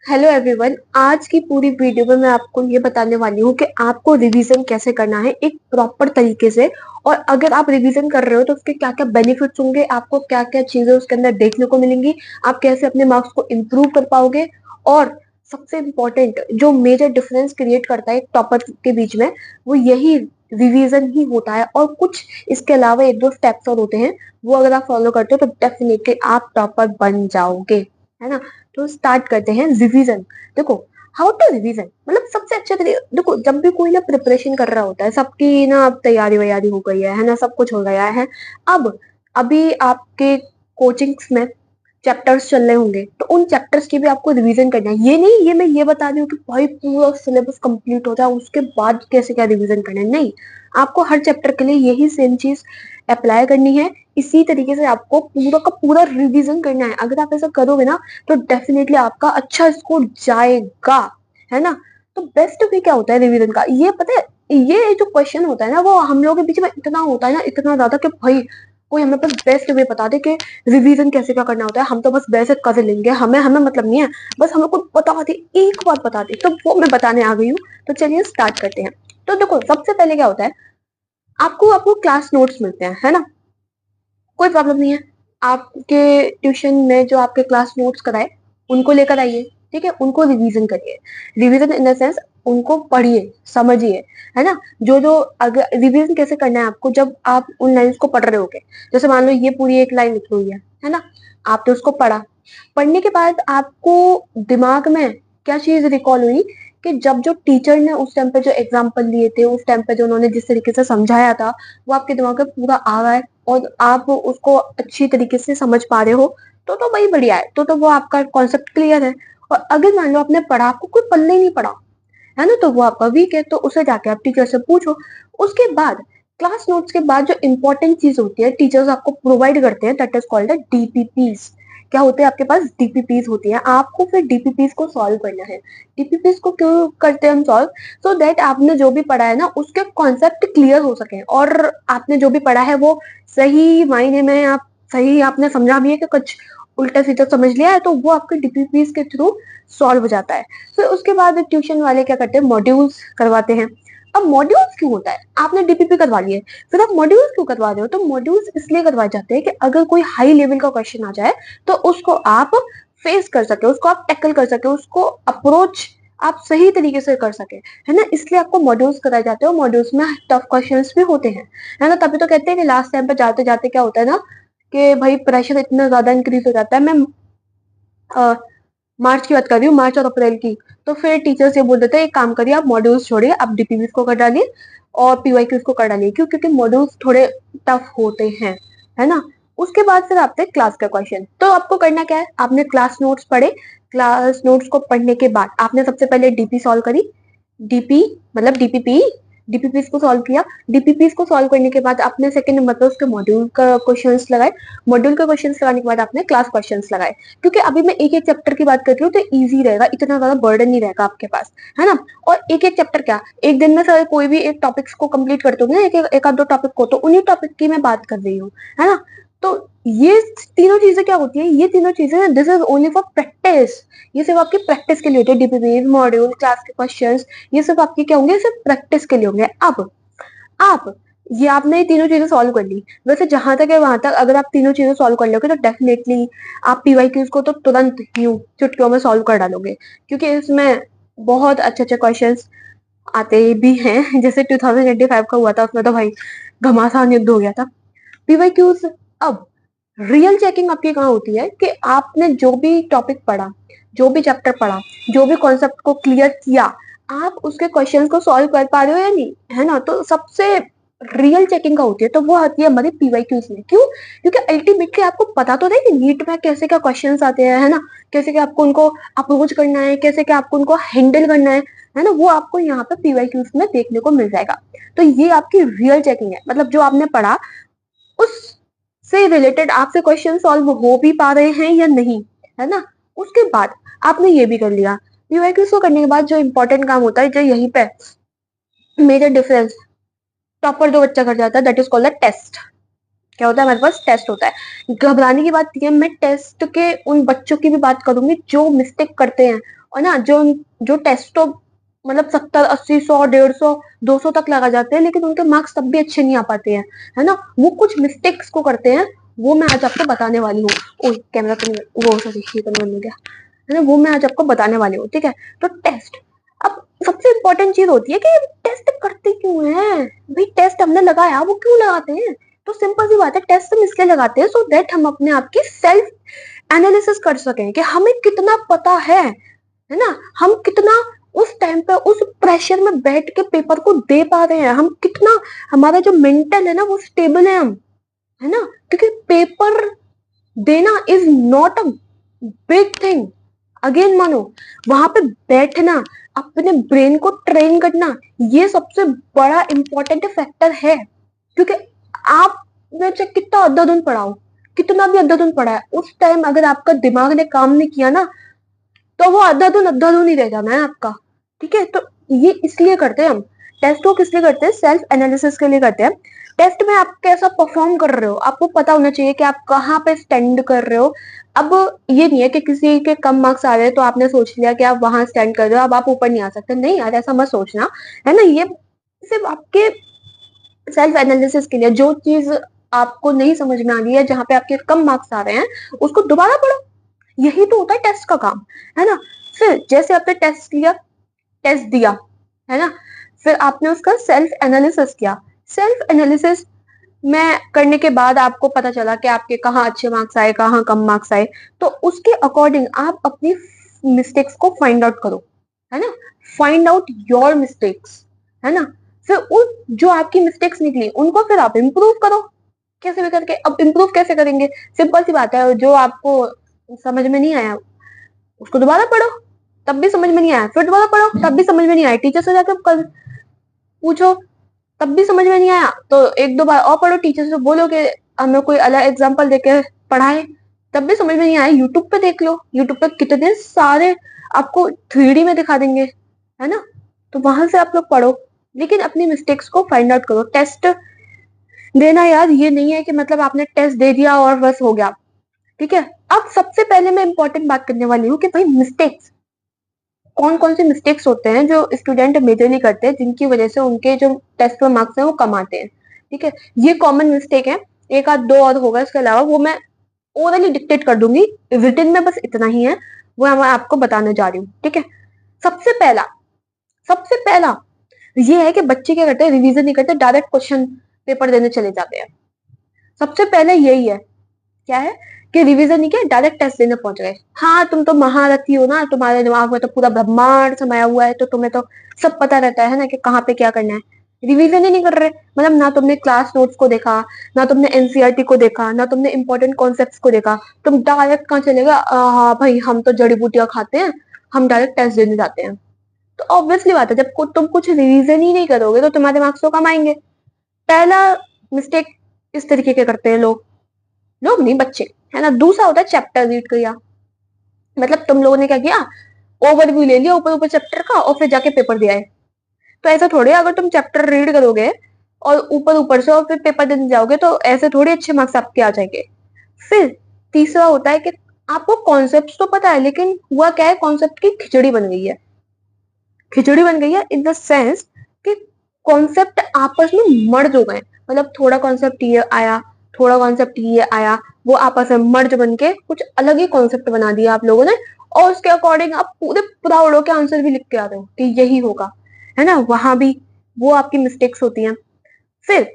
Hello everyone. आज की पूरी वीडियो में मैं आपको ये बताने वाली हूँ कि आपको रिवीजन कैसे करना है एक प्रॉपर तरीके से। और अगर आप रिवीजन कर रहे हो तो उसके क्या क्या बेनिफिट्स होंगे, आपको क्या क्या चीजें उसके अंदर देखने को मिलेंगी, आप कैसे अपने मार्क्स को इम्प्रूव कर पाओगे। और सबसे इम्पोर्टेंट जो मेजर डिफरेंस क्रिएट करता है एक टॉपर के बीच में, वो यही रिवीजन ही होता है। और कुछ इसके अलावा एक दो स्टेप्स और होते हैं, वो अगर आप फॉलो करते हो तो डेफिनेटली आप टॉपर बन जाओगे, है ना। तो स्टार्ट करते हैं रिवीजन। देखो, हाउ टू रिवीजन मतलब सबसे अच्छा तरीका। देखो, जब भी कोई ना प्रिपरेशन कर रहा होता है, सबकी ना अब तैयारी वैयारी हो गई है ना, सब कुछ हो गया है। अब अभी आपके कोचिंग्स में चैप्टर्स चल रहे होंगे तो उन चैप्टर्स की भी आपको रिवीजन करना है। ये नहीं ये मैं ये बता रही हूँ कि भाई पूरा सिलेबस कंप्लीट हो जाए उसके बाद कैसे क्या रिवीजन करना है, नहीं। आपको हर चैप्टर के लिए यही सेम चीज अप्लाई करनी है। इसी तरीके से आपको पूरा का पूरा रिवीजन करना है। अगर आप ऐसा करोगे ना तो डेफिनेटली आपका अच्छा स्कोर जाएगा, है ना। तो बेस्ट वे क्या होता है रिवीजन का, ये पता है। ये जो क्वेश्चन होता है ना, वो हम लोगों के बीच में इतना होता है ना, इतना ज्यादा कि भाई कोई हमें बस बेस्ट वे बता दे कि रिवीजन कैसे क्या करना होता है, हम तो बस वैसे कर लेंगे, हमें हमें मतलब नहीं है। बस हमें कुछ बता दे, एक बार बता दे, तो वो मैं बताने आ गई हूँ। तो चलिए स्टार्ट करते हैं। तो देखो, सबसे पहले क्या होता है, आपको आपको क्लास नोट्स मिलते हैं, है ना। कोई प्रॉब्लम नहीं है, आपके ट्यूशन में जो आपके क्लास नोट्स कराए उनको लेकर आइए। ठीक है, उनको रिवीजन करिए। रिवीजन इन द सेंस उनको पढ़िए, समझिए, है ना। जो जो अगर रिवीजन कैसे करना है आपको, जब आप उन लाइंस को पढ़ रहे होगे, जैसे मान लो ये पूरी एक लाइन लिखी हुई है ना। आपने उसको पढ़ा, पढ़ने के बाद आपको दिमाग में क्या चीज रिकॉल हुई कि जब जो टीचर ने उस टाइम पे जो एग्जाम्पल लिए थे, उस टाइम पे जो उन्होंने जिस तरीके से समझाया था, वो आपके दिमाग में पूरा आ रहा है और आप उसको अच्छी तरीके से समझ पा रहे हो। तो वही बढ़िया है। तो वो आपका कॉन्सेप्ट क्लियर है। और अगर मान लो आपने पढ़ा, आपको कोई पल्ले ही नहीं पड़ा, है ना, तो वो आपका वीक है, तो उसे जाके आप टीचर से पूछो। उसके बाद क्लास नोट्स के बाद जो इंपॉर्टेंट चीज होती है टीचर्स आपको प्रोवाइड करते हैं, दैट इज कॉल्ड डीपीपीज। क्या होते हैं आपके पास, डीपीपीज होती है। आपको फिर डीपीपीज को सॉल्व करना है। डीपीपीज को क्यों करते हैं हम सॉल्व, सो दैट आपने जो भी पढ़ा है ना उसके कॉन्सेप्ट क्लियर हो सके, और आपने जो भी पढ़ा है वो सही मायने में आप सही आपने समझा भी है कि कुछ उल्टा सीधा समझ लिया है, तो वो आपके डीपीपीज के थ्रू सॉल्व हो जाता है। फिर उसके बाद ट्यूशन वाले क्या करते हैं, मॉड्यूल्स करवाते हैं। अब मॉड्यूल्स क्यों होता है, आपने डीपीपी करवा लिए, फिर आप मॉड्यूल्स क्यों करवा रहे हो, तो मॉड्यूल्स इसलिए करवाए जाते हैं कि अगर कोई हाई लेवल का क्वेश्चन आ जाए तो उसको आप फेस कर सके, उसको आप टैकल कर सके, उसको अप्रोच आप सही तरीके से कर सके, है ना। इसलिए आपको मॉड्यूल्स कराए जाते हैं। और मॉड्यूल्स में टफ क्वेश्चंस भी होते हैं, है ना। तभी तो कहते हैं कि लास्ट टाइम पे जाते जाते क्या होता है ना, कि भाई प्रेशर इतना ज्यादा इंक्रीज हो जाता है। मैं मार्च की बात कर रही हूँ, मार्च और अप्रैल की। तो फिर टीचर्स ये बोल देते हैं एक काम करिए, आप मॉड्यूल्स छोड़िए, आप डीपीवी को कर डालिए और पीवाईक्यूज को कर डालिए। क्यों, क्योंकि मॉड्यूल्स थोड़े टफ होते हैं, है ना। उसके बाद फिर आपसे क्लास का क्वेश्चन। तो आपको करना क्या है, आपने क्लास नोट्स पढ़े, क्लास नोट्स को पढ़ने के बाद आपने सबसे पहले डीपी सॉल्व करी। डीपी मतलब डीपीपी, डीपीपीस को सॉल्व किया। डीपीपीस को सॉल्व करने के बाद आपने सेकंड नंबर पर उसके मॉड्यूल का क्वेश्चंस लगाए। मॉड्यूल के क्वेश्चंस लगाने के बाद आपने क्लास क्वेश्चंस लगाए। क्योंकि अभी मैं एक एक चैप्टर की बात कर रही हूँ तो इजी रहेगा, इतना ज्यादा बर्डन नहीं रहेगा आपके पास, है ना। और एक एक चैप्टर क्या, एक दिन में सर कोई भी एक टॉपिक्स को कंप्लीट करते होंगे ना, एक आध दो टॉपिक को, तो उन्हीं टॉपिक की मैं बात कर रही हूँ, है ना। तो ये तीनों चीजें क्या होती है, ये तीनों चीजें this is only for practice. ये सिर्फ आपकी प्रैक्टिस के लिए होती है। डीपीपी, मॉड्यूल, क्लास के क्वेश्चंस, ये सब आपके क्या होंगे, सिर्फ प्रैक्टिस के लिए होंगे। अब आप ये आपने ये तीनों चीजें सॉल्व कर ली। वैसे जहां तक है वहां तक अगर आप तीनों चीजें सॉल्व कर लोगे तो डेफिनेटली आप पीवाईक्यूज को तो तुरंत यूं चुटकियों में सॉल्व कर डालोगे, क्योंकि इसमें बहुत अच्छे अच्छे क्वेश्चंस आते भी हैं। जैसे 2085 का हुआ था, उसमें तो भाई घमासान युद्ध हो गया था। पीवाईक्यूज। अब रियल चेकिंग आपकी कहाँ होती है कि आपने जो भी टॉपिक पढ़ा, जो भी चैप्टर पढ़ा, जो भी कॉन्सेप्ट को क्लियर किया, आप उसके क्वेश्चंस को सॉल्व कर पा रहे हो या नहीं, है ना। तो सबसे रियल चेकिंग का होती है, तो वो आती है हमारी पीवाईक्यूज में। क्यों, क्योंकि अल्टीमेटली आपको पता तो नहीं कि नीट में कैसे क्या क्वेश्चंस आते हैं, है ना। कैसे क्या आपको उनको अप्रोच करना है, कैसे क्या आपको उनको हैंडल करना है ना। वो आपको यहाँ पे पीवाईक्यूज में देखने को मिल जाएगा। तो ये आपकी रियल चेकिंग है, मतलब जो आपने पढ़ा उस से रिलेटेड आपसे क्वेश्चन सॉल्व हो भी पा रहे हैं या नहीं, है ना। उसके बाद आपने ये भी कर लिया। पीवाईक्यूज को करने के बाद जो इंपॉर्टेंट काम होता है, जो यहीं पे मेजर डिफरेंस टॉपर जो बच्चा कर जाता है, दैट इज कॉल्ड टेस्ट। क्या होता है, हमारे पास टेस्ट होता है। घबराने की बात यह, मैं टेस्ट के उन बच्चों की भी बात करूंगी जो मिस्टेक करते हैं और ना जो जो टेस्ट तो मतलब 70, 80, 100, 150, 200 तक लगा जाते हैं, लेकिन उनके मार्क्स तब भी अच्छे नहीं आ पाते हैं, है ना। वो कुछ मिस्टेक्स को करते हैं, वो मैं आज आपको बताने वाली हूँ। ओह कैमरा तो वो सॉरी ये तो बंद हो गया, है ना। वो मैं आज आपको बताने वाली हूँ, ठीक है। तो टेस्ट, अब सबसे इम्पोर्टेंट चीज होती है कि टेस्ट करते क्यों हैं भाई। टेस्ट हमने लगाया, वो क्यों लगाते हैं? तो सिंपल सी बात है, टेस्ट हम इसलिए लगाते हैं सो दैट हम अपने आप की सेल्फ एनालिसिस कर सकें कि हमें कितना पता है ना। हम कितना उस टाइम पे उस प्रेशर में बैठ के पेपर को दे पा रहे हैं, हम कितना, हमारा जो मेंटल है ना वो स्टेबल है हम, है ना। क्योंकि पेपर देना is not a big thing. Again मानो, वहां पे बैठना, अपने ब्रेन को ट्रेन करना, ये सबसे बड़ा इंपॉर्टेंट फैक्टर है। क्योंकि आप चाहे कितना अंधाधुन पढ़ाओ, कितना भी अंधाधुन पढ़ा है, उस टाइम अगर आपका दिमाग ने काम नहीं किया ना, तो वो अंधाधुन ही रह जाना है आपका, ठीक है। तो ये इसलिए करते हैं हम टेस्ट को, किस लिए करते हैं? सेल्फ एनालिसिस के लिए करते हैं। टेस्ट में आप कैसा परफॉर्म कर रहे हो, आपको पता होना चाहिए कि आप कहाँ पे स्टैंड कर रहे हो। अब ये नहीं है कि किसी के कम मार्क्स आ रहे हैं तो आपने सोच लिया कि आप वहां स्टैंड कर रहे हो, अब आप ऊपर नहीं आ सकते। नहीं यार, ऐसा मत सोचना, है ना। ये सिर्फ आपके सेल्फ एनालिसिस के लिए, जो चीज आपको नहीं समझ में आ रही है, जहाँ पे आपके कम मार्क्स आ रहे हैं, उसको दोबारा पढ़ो। यही तो होता है टेस्ट का काम, है ना। फिर जैसे आपने टेस्ट दिया, है ना, फिर आपने उसका सेल्फ एनालिसिस किया। सेल्फ एनालिसिस में करने के बाद आपको पता चला कि आपके कहाँ अच्छे मार्क्स आए, कहाँ कम मार्क्स आए, तो उसके अकॉर्डिंग आप अपनी मिस्टेक्स को फाइंड आउट करो, है ना। फाइंड आउट योर मिस्टेक्स, है ना। फिर उन जो आपकी मिस्टेक्स निकली उनको फिर आप इम्प्रूव करो, कैसे भी करके। अब इम्प्रूव कैसे करेंगे? सिंपल सी बात है, जो आपको समझ में नहीं आया उसको दोबारा पढ़ो, तब भी समझ में नहीं आया, फिर दोबारा पढ़ो, तब भी समझ में नहीं आया, टीचर से जाकर कल पूछो, तब भी समझ में नहीं आया तो एक दो बार और पढ़ो, टीचर से बोलो कि हमें कोई अलग एग्जाम्पल देके पढ़ाए, तब भी समझ में नहीं आया, यूट्यूब पे देख लो, यूट्यूब पे कितने सारे आपको 3D में दिखा देंगे, है ना। तो वहां से आप लोग पढ़ो, लेकिन अपनी मिस्टेक्स को फाइंड आउट करो। टेस्ट देना यार ये नहीं है कि मतलब आपने टेस्ट दे दिया और बस हो गया, ठीक है। अब सबसे पहले मैं इंपॉर्टेंट बात करने वाली हूँ कि भाई मिस्टेक्स, कौन कौन से मिस्टेक्स होते हैं जो स्टूडेंट मेजरली करते हैं, जिनकी वजह से उनके जो टेस्ट में मार्क्स हैं वो कम आते हैं, ठीक है। ये कॉमन मिस्टेक है, एक आध दो और होगा, इसके अलावा वो मैं ओरली डिक्टेट कर दूंगी, रिटन में बस इतना ही है, वो मैं आपको बताने जा रही हूँ, ठीक है। सबसे पहला सबसे पहला ये है कि बच्चे क्या करते हैं, रिवीजन नहीं करते, डायरेक्ट क्वेश्चन पेपर देने चले जाते हैं। सबसे पहले यही है, क्या है कि रिवीजन नहीं किया, डायरेक्ट टेस्ट देने पहुंच गए। हाँ तुम तो महारथी हो ना, तुम्हारे दिमाग में तो पूरा ब्रह्मांड समाया हुआ है, तो तुम्हें तो सब पता रहता है ना कि कहाँ पे क्या करना है। रिवीजन ही नहीं कर रहे, मतलब ना तुमने क्लास नोट्स को देखा, ना तुमने एनसीईआरटी को देखा, ना तुमने इंपॉर्टेंट कॉन्सेप्ट्स को देखा, तुम डायरेक्ट कहाँ चलेगा, हाँ भाई हम तो जड़ी बूटियां खाते हैं, हम डायरेक्ट टेस्ट देने जाते हैं। तो ऑब्वियसली बात है, जब तुम कुछ रिवीजन ही नहीं करोगे तो तुम्हारे मार्क्स तो कम आएंगे। पहला मिस्टेक इस तरीके के करते हैं लोग, लोग नहीं बच्चे, है ना। दूसरा होता है चैप्टर रीड किया, मतलब तुम लोगों ने क्या किया, ओवरव्यू ले लिया ऊपर ऊपर चैप्टर का और फिर जाके पेपर दिया है। तो ऐसा थोड़ी है, अगर तुम चैप्टर रीड करोगे और ऊपर ऊपर से और फिर पेपर देने जाओगे तो ऐसे थोड़ी अच्छे मार्क्स आपके आ जाएंगे। फिर तीसरा होता है कि आपको कॉन्सेप्ट तो पता है, लेकिन हुआ क्या है, कॉन्सेप्ट की खिचड़ी बन गई है। खिचड़ी बन गई है इन द सेंस कि कॉन्सेप्ट आपस में मर्ज हो गए, मतलब थोड़ा कॉन्सेप्ट ये आया, थोड़ा कॉन्सेप्ट ये आया, वो आपस में मर्ज बन के कुछ अलग ही कॉन्सेप्ट बना दिया आप लोगों ने, और उसके अकॉर्डिंग आप पूरे प्राउड के आंसर भी लिख के आ रहे हो कि यही होगा, है ना। वहां भी वो आपकी मिस्टेक्स होती हैं। फिर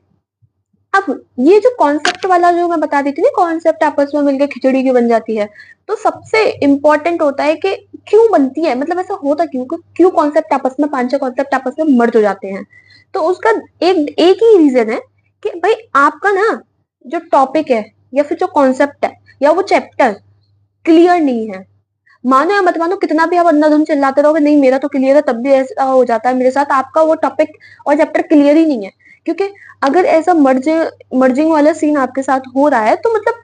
अब ये जो कॉन्सेप्ट वाला जो मैं बता दी थी ना, कॉन्सेप्ट आपस में मिलकर खिचड़ी क्यों बन जाती है, तो सबसे इंपॉर्टेंट होता है कि क्यों बनती है, मतलब ऐसा होता क्यों कॉन्सेप्ट आपस में, पांच छह कॉन्सेप्ट आपस में मर्ज हो जाते हैं। तो उसका एक एक ही रीजन है कि भाई आपका ना जो टॉपिक है या फिर जो कॉन्सेप्ट है या वो चैप्टर क्लियर नहीं है। मानो या मत मानो, कितना भी आप अंधाधुन चिल्लाते रहोगे नहीं मेरा तो क्लियर है, तब भी ऐसा हो जाता है मेरे साथ, आपका वो टॉपिक और चैप्टर क्लियर ही नहीं है। क्योंकि अगर ऐसा मर्जिंग वाला सीन आपके साथ हो रहा है तो मतलब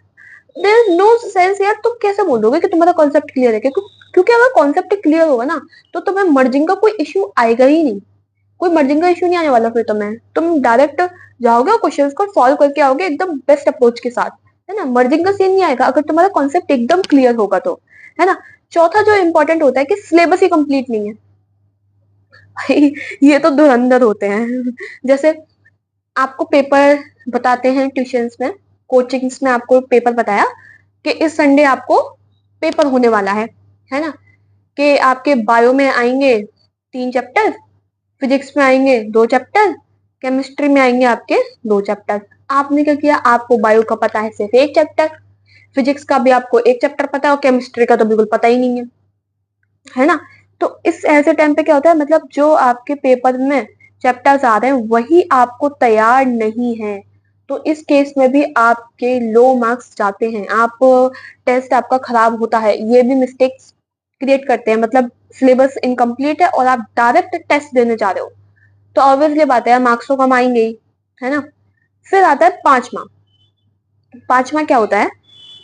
देयर इज नो सेंस यार, तुम कैसे बोलोगे कि तुम्हारा कॉन्सेप्ट क्लियर है? क्योंकि अगर कॉन्सेप्ट क्लियर होगा ना तो तुम्हें मर्जिंग का कोई इश्यू आएगा ही नहीं, कोई मर्जिंग का इश्यू नहीं आने वाला। फिर तुम डायरेक्ट जाओगे और क्वेश्चंस को सॉल्व करके आओगे एकदम बेस्ट अप्रोच के साथ, है ना। मर्जिंग का सीन नहीं आएगा अगर तुम्हारा कॉन्सेप्ट एकदम क्लियर होगा तो, है ना। चौथा जो इम्पोर्टेंट होता है कि सिलेबस ही कंप्लीट नहीं है। भाई ये तो धुरंधर होते हैं। जैसे आपको पेपर बताते हैं ट्यूशंस में, कोचिंग्स में आपको पेपर बताया कि इस संडे आपको पेपर होने वाला है ना, कि आपके बायो में आएंगे 3 चैप्टर, फिजिक्स में आएंगे 2 चैप्टर, केमिस्ट्री में आएंगे आपके 2 चैप्टर। आपने क्या किया, आपको बायो का पता है सिर्फ 1 चैप्टर, फिजिक्स का भी आपको 1 चैप्टर पता है और केमिस्ट्री का तो बिल्कुल पता ही नहीं है ना। तो इस ऐसे टाइम पे क्या होता है, मतलब जो आपके पेपर में चैप्टर्स आ रहे हैं वही आपको तैयार नहीं है, तो इस केस में भी आपके लो मार्क्स जाते हैं, आप टेस्ट आपका खराब होता है। ये भी मिस्टेक्स क्रिएट करते हैं, मतलब सिलेबस इनकम्प्लीट है और आप डायरेक्ट टेस्ट देने जा रहे हो, तो ऑब्वियसली बात है मार्क्स तो कम आएंगे ही, है ना। फिर आता है पांचवा। पांचवा क्या होता है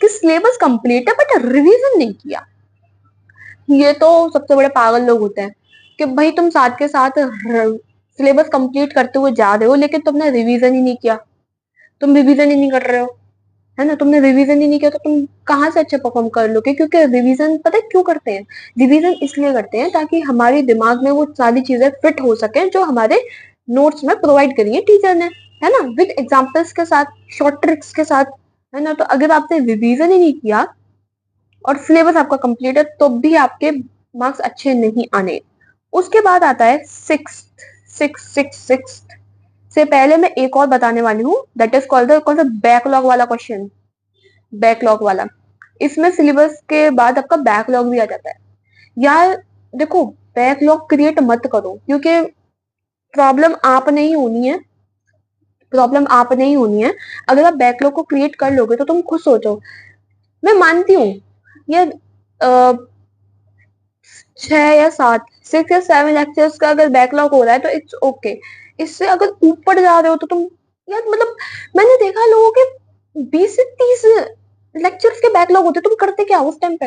कि सिलेबस कंप्लीट है बट रिवीजन नहीं किया। ये तो सबसे बड़े पागल लोग होते हैं कि भाई तुम साथ के साथ सिलेबस कंप्लीट करते हुए जा रहे हो लेकिन तुमने रिवीजन ही नहीं किया, तुम रिवीजन ही नहीं कर रहे हो, है ना। तुमने रिवीजन ही नहीं किया तो तुम कहाँ से अच्छे परफॉर्म कर लोगे, क्योंकि रिवीजन पता है क्यों करते हैं, रिवीजन इसलिए करते हैं ताकि हमारे दिमाग में वो सारी चीजें फिट हो सके जो हमारे नोट्स में प्रोवाइड करी है टीचर ने, है ना, विद एग्जाम्पल्स के साथ, शॉर्ट ट्रिक्स के साथ, है ना। तो अगर आपने रिवीजन ही नहीं किया और सिलेबस आपका कंप्लीट है तो भी आपके मार्क्स अच्छे नहीं आने। उसके बाद आता है सिक्स। सिक्स से पहले मैं एक और बताने वाली हूँ, दैट इज कॉल्ड कौन सा, बैकलॉग वाला क्वेश्चन, बैकलॉग वाला। इसमें सिलेबस के बाद आपका बैकलॉग भी आ जाता है। यार देखो, बैकलॉग क्रिएट मत करो, क्योंकि प्रॉब्लम आप नहीं होनी है, प्रॉब्लम आप नहीं होनी है। अगर आप बैकलॉग को क्रिएट कर लोगे तो तुम खुद सोचो, मैं मानती हूँ ये 6 या 7, 6 या 7 लेक्चर्स का अगर बैकलॉग हो रहा है तो इट्स ओके। इससे अगर ऊपर जा रहे हो तो तुम, यार मतलब मैंने देखा लोगों के 20 से 30 लेक्चर्स के बैकलॉग होते, तुम करते क्या उस टाइम पे।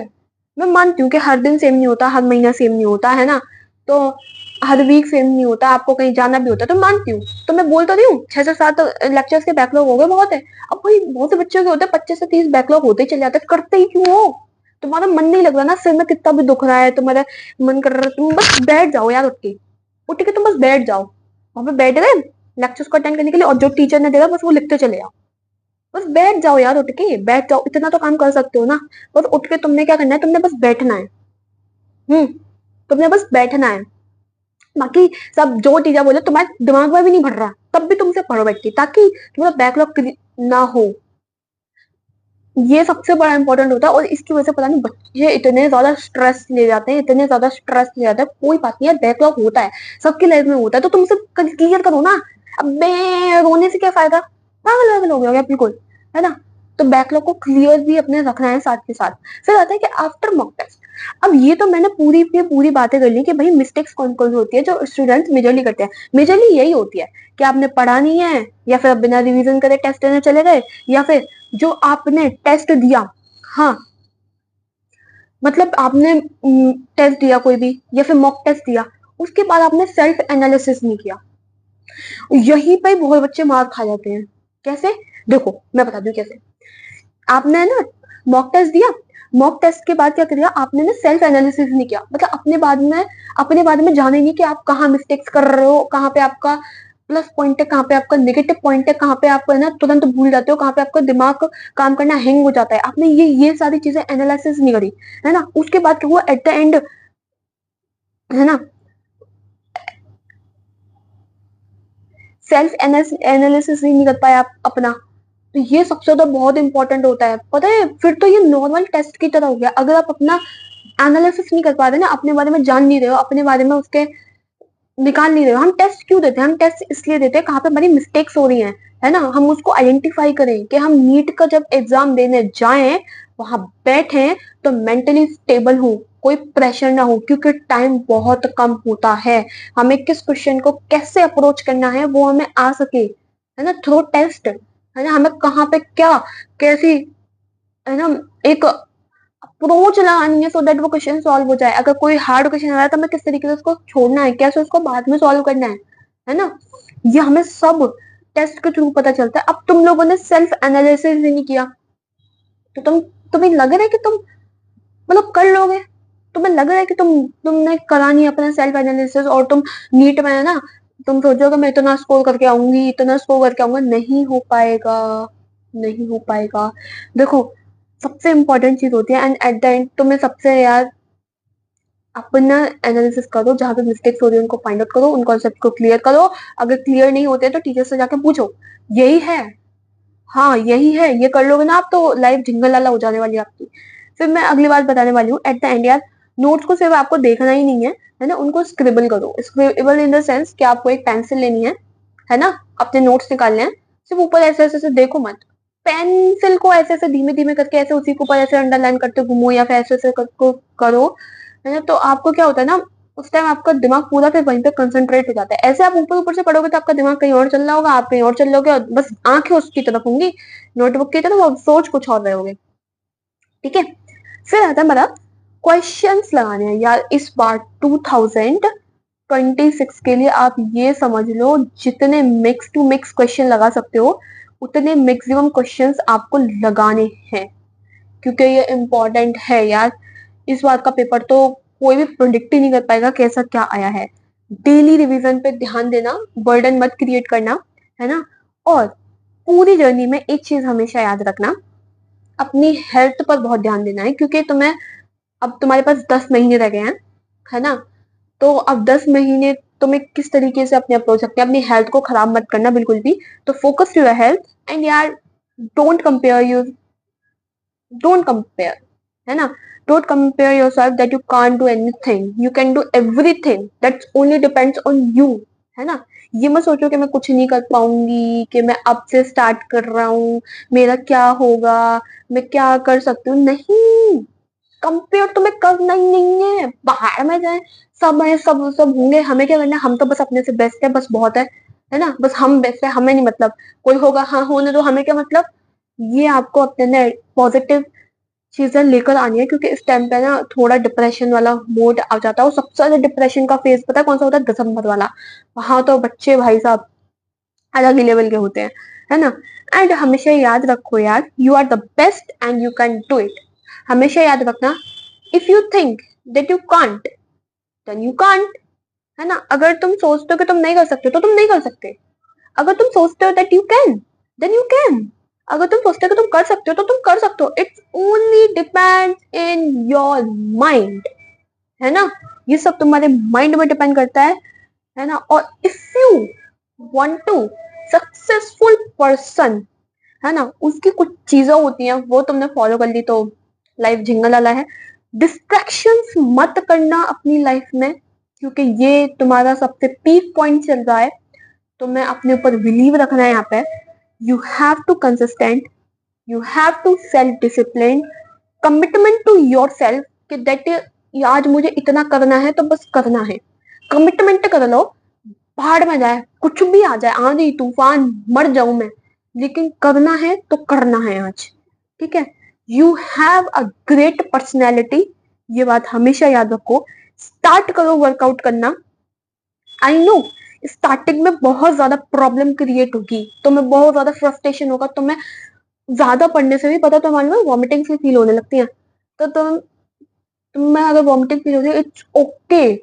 मैं मानती हूँ कि हर दिन सेम नहीं होता, हर महीना सेम नहीं होता, है ना, तो हर वीक सेम नहीं होता, आपको कहीं जाना भी होता है, तो मानती हूँ। तो मैं बोल तो रही हूँ 6 से 7 लेक्चर्स के बैकलॉग हो गए, बहुत है। अब भाई बहुत से बच्चों के होते हैं 25 से 30 बैकलॉग होते ही चले जाते हैं, करते ही क्यों हो। तुम्हारा मन नहीं लग रहा ना, सिर में कितना भी दुख रहा है, तुम्हारा मन कर रहा है, तुम बस बैठ जाओ यार, उठ के तुम बस बैठ जाओ, वहां पे बैठ गए लेक्चर्स को अटेंड करने के लिए, और जो टीचर ने दिया बस वो लिखते चले आओ। बस बैठ जाओ यार, उठ के बैठ जाओ, इतना तो काम कर सकते हो ना। बस उठ के तुमने क्या करना है, तुमने बस बैठना है। हम्म, तुमने बस बैठना है। बाकी सब जो टीचर बोले तुम्हारे दिमाग में भी नहीं भर रहा, तब भी तुमसे पढ़ो बैठ के, ताकि तुम्हारा बैकलॉग ना हो। ये सबसे बड़ा इंपॉर्टेंट होता है, और इसकी वजह से पता नहीं बच्चे इतने ज्यादा स्ट्रेस ले जाते हैं, इतने ज्यादा स्ट्रेस ले जाते हैं। कोई बात नहीं है, बैकलॉग होता है, सबकी लाइफ में होता है, तो तुम उसे क्लियर करो ना। अब रोने से क्या फायदा, पागल वागल हो गया बिल्कुल, है ना। तो बैकलॉग को क्लियर भी अपने रखना है साथ के साथ। फिर आता है कि आफ्टर मॉक टेस्ट। अब ये तो मैंने पूरी की पूरी बातें कर ली कि भाई मिस्टेक्स कौन कौन सी होती है जो स्टूडेंट्स मेजरली करते हैं। मेजरली यही होती है कि आपने पढ़ा नहीं है, या फिर बिना रिवीजन करे टेस्ट देने चले गए, या फिर जो आपने टेस्ट दिया, हाँ मतलब आपने टेस्ट दिया कोई भी, या फिर मॉक टेस्ट दिया, उसके बाद आपने सेल्फ एनालिसिस नहीं किया। यही पे बहुत बच्चे मार खा जाते हैं। कैसे, देखो मैं बता दूं कैसे। आपने ना मॉक टेस्ट दिया, मॉक टेस्ट के बाद क्या किया आपने ना, सेल्फ एनालिसिस नहीं किया, मतलब अपने बारे में जाने नहीं कि आप कहाँ मिस्टेक्स कर रहे हो, कहाँ पे आपका प्लस पॉइंट है, कहाँ पे आपका नेगेटिव पॉइंट है, कहाँ पे आप है ना तुरंत भूल जाते हो, कहाँ पे आपका दिमाग काम करना हैंग हो जाता है। आपने ये सारी चीजें एनालिसिस नहीं करी, है ना। उसके बाद क्या हुआ एट द एंड, है ना, सेल्फ एनालिसिस ही नहीं कर पाए आप अपना। तो ये सबसे ज्यादा बहुत इंपॉर्टेंट होता है, पता है। फिर तो ये नॉर्मल टेस्ट की तरह हो गया, अगर आप अपना एनालिसिस नहीं कर पा रहे ना, अपने बारे में जान नहीं रहे हो, अपने बारे में उसके निकाल नहीं रहे हो। हम टेस्ट क्यों देते हैं, हम टेस्ट इसलिए देते हैं कहाँ पे हमारी मिस्टेक्स हो रही हैं, है ना। हम उसको आइडेंटिफाई करें कि हम नीट का जब एग्जाम देने जाएं, वहां बैठे तो मेंटली स्टेबल हो, कोई प्रेशर ना हो, क्योंकि टाइम बहुत कम होता है। हमें किस क्वेश्चन को कैसे अप्रोच करना है वो हमें आ सके, है ना, थ्रू टेस्ट, है ना। हमें कहाँ पे क्या कैसी, है ना, एक अप्रोच लगानी है, सो दैट वो क्वेश्चन सॉल्व हो जाए। अगर कोई हार्ड क्वेश्चन आ रहा है तो हमें किस तरीके से उसको छोड़ना है, कैसे उसको बाद में सॉल्व करना है ना। ये हमें सब टेस्ट के थ्रू पता चलता है। अब तुम लोगों ने सेल्फ एनालिसिस भी नहीं किया, तो तुम्हें लग रहा है कि तुम मतलब कर लोगे, तुम्हें लग रहा है कि तुमने करा नहीं अपना सेल्फ एनालिसिस और तुम नीट में है ना, तुम सोचोगे मैं इतना स्कोर करके आऊंगी, इतना स्कोर करके आऊंगा, नहीं हो पाएगा, नहीं हो पाएगा। देखो, सबसे इंपॉर्टेंट चीज होती है एंड एट द एंड तुम्हें सबसे यार अपना एनालिसिस करो, जहां पे मिस्टेक्स हो रही है उनको फाइंड आउट करो, उन कॉन्सेप्ट को क्लियर करो। अगर क्लियर नहीं होते तो टीचर से जाके पूछो, यही है, हाँ यही है, ये कर लोगे ना आप तो लाइफ झिंगल लाला हो जाने वाली है आपकी। फिर मैं अगली बात बताने वाली हूँ एट द एंड यार, नोट्स को सिर्फ आपको देखना ही नहीं है ना, उनको स्क्रिबल करो। स्क्रिबल इन द सेंस कि आपको एक पेंसिल लेनी है ना, अपने नोट्स निकालने हैं, सिर्फ ऊपर ऐसे ऐसे ऐसे देखो मत, पेंसिल को ऐसे ऐसे धीमे धीमे करके ऐसे उसी के ऊपर ऐसे अंडरलाइन करते घूमो या फिर ऐसे ऐसे करो, है ना। तो आपको क्या होता है ना, उस टाइम आपका दिमाग पूरा फिर वहीं पे कंसंट्रेट हो जाता है। ऐसे आप ऊपर ऊपर से पढ़ोगे तो आपका दिमाग कहीं और चल रहा होगा, आप कहीं और चल रहोगे, और बस आंखें उसकी तरफ होंगी, नोटबुक की तरफ, और सोच कुछ और रहोगे। ठीक है, फिर आता है मेरा क्वेश्चंस लगाने हैं यार। इस बार 2026 के लिए आप ये समझ लो, जितने मिक्स टू मिक्स क्वेश्चन लगा सकते हो उतने मैक्सिमम क्वेश्चंस आपको लगाने हैं, क्योंकि ये इम्पोर्टेंट है यार। इस बार का पेपर तो कोई भी प्रोडिक्ट ही नहीं कर पाएगा कैसा क्या आया है। डेली रिवीजन पे ध्यान देना, बर्डन मत क्रिएट करना, है ना। और पूरी जर्नी में एक चीज हमेशा याद रखना, अपनी हेल्थ पर बहुत ध्यान देना है, क्योंकि तुम्हें अब तुम्हारे पास 10 महीने रह गए हैं, है ना। तो अब 10 महीने तुम्हें किस तरीके से अपने अप्रोच रखते हैं, अपनी हेल्थ को खराब मत करना बिल्कुल भी। तो focus to your health and यार, don't compare your don't compare, है ना। Don't compare yourself that you can't do anything, you can do everything, that's only depends on you, है ना। ये मत सोचो कि मैं कुछ नहीं कर पाऊंगी, कि मैं अब से स्टार्ट कर रहा हूँ, मेरा क्या होगा, मैं क्या कर सकती हूँ, नहीं। कंपेयर तुम्हें करना ही नहीं है, बाहर में जाए, सब है, सब होंगे, हमें क्या करना है, हम तो बस अपने से बेस्ट है, बस बहुत है ना, बस हम बेस्ट है, हमें नहीं मतलब कोई होगा, हाँ होने दो, हमें क्या मतलब। ये आपको अपने अंदर पॉजिटिव चीजें लेकर आनी है, क्योंकि इस टाइम पे ना थोड़ा डिप्रेशन वाला मोड आ जाता है, और सबसे ज्यादा डिप्रेशन का फेज पता है कौन सा होता है, दिसंबर वाला। वहां तो बच्चे भाई साहब अलग ही लेवल के होते हैं, है ना। एंड हमेशा याद रखो यार, you are the best and you can do it. हमेशा याद रखना, if you think that you can't, then you can't, है ना। अगर तुम सोचते हो कि तुम नहीं कर सकते तो तुम नहीं कर सकते, अगर तुम सोचते हो that you can, then you can, अगर तुम सोचते हो कि तुम कर सकते हो तो तुम कर सकते हो। It's only depend in your mind, है ना। ये सब तुम्हारे माइंड में डिपेंड करता है ना। और if you want to successful person, है ना, उसकी कुछ चीजें होती हैं, वो तुमने फॉलो कर ली तो लाइफ झिंगल वाला है। डिस्ट्रैक्शंस मत करना अपनी लाइफ में, क्योंकि ये तुम्हारा सबसे पीक पॉइंट चल रहा है। तुम्हें अपने ऊपर बिलीव रखना है यहाँ पे। You have to consistent, you have to self discipline, commitment to yourself, कि दैट आज मुझे इतना करना है तो बस करना है। कमिटमेंट कर लो, पहाड़ में जाए, कुछ भी आ जाए, आंधी तूफान, मर जाऊं मैं, लेकिन करना है तो करना है आज। ठीक है, you have a great personality, ये बात हमेशा याद रखो। स्टार्ट करो वर्कआउट करना। आई नो स्टार्टिंग में बहुत ज्यादा प्रॉब्लम क्रिएट होगी, तुम्हें बहुत ज्यादा फ्रस्ट्रेशन होगा, तुम्हें ज्यादा पढ़ने से भी पता, तो मान लो वॉमिटिंग से फील होने लगती है, तो तुम्हें अगर वॉमिटिंग फील होती है, इट्स ओके।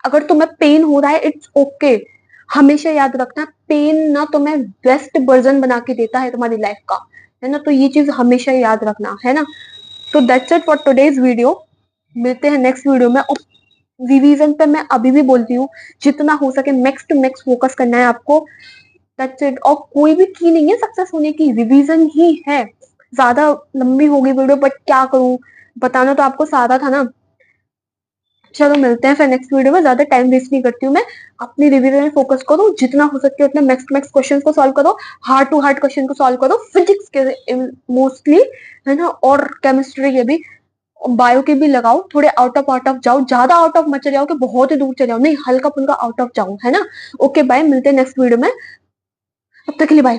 अगर तुम्हें पेन हो रहा है, इट्स ओके। हमेशा याद रखना, पेन ना तुम्हें बेस्ट वर्जन बना के देता है तुम्हारी लाइफ का, है ना। तो ये चीज हमेशा याद रखना, है ना। तो that's it for today's video. मिलते हैं नेक्स्ट वीडियो में। और रिवीजन पे मैं अभी भी बोलती हूँ, जितना हो सके मैक्स टू मैक्स फोकस करना है आपको। That's it. और कोई भी की नहीं है सक्सेस होने की, रिवीजन ही है। ज्यादा लंबी होगी वीडियो, बट क्या करूं, बताना तो आपको सारा था ना। चलो मिलते हैं फिर नेक्स्ट वीडियो में। ज्यादा टाइम वेस्ट नहीं करती हूँ मैं, अपनी रिवीजन में फोकस करो, जितना हो सके उतना मैक्स टू मैक्स क्वेश्चन को सॉल्व करो, हार्ड टू हार्ड क्वेश्चन को सॉल्व करो, फिजिक्स के मोस्टली, है ना, और केमिस्ट्री के भी, बायो के भी लगाओ। थोड़े आउट ऑफ जाओ, ज्यादा आउट ऑफ मत चले जाओ कि बहुत ही दूर चले जाओ, नहीं, हल्का फुल्का आउट ऑफ जाओ, है ना। ओके बाय, मिलते हैं नेक्स्ट वीडियो में, तब तक के लिए बाय।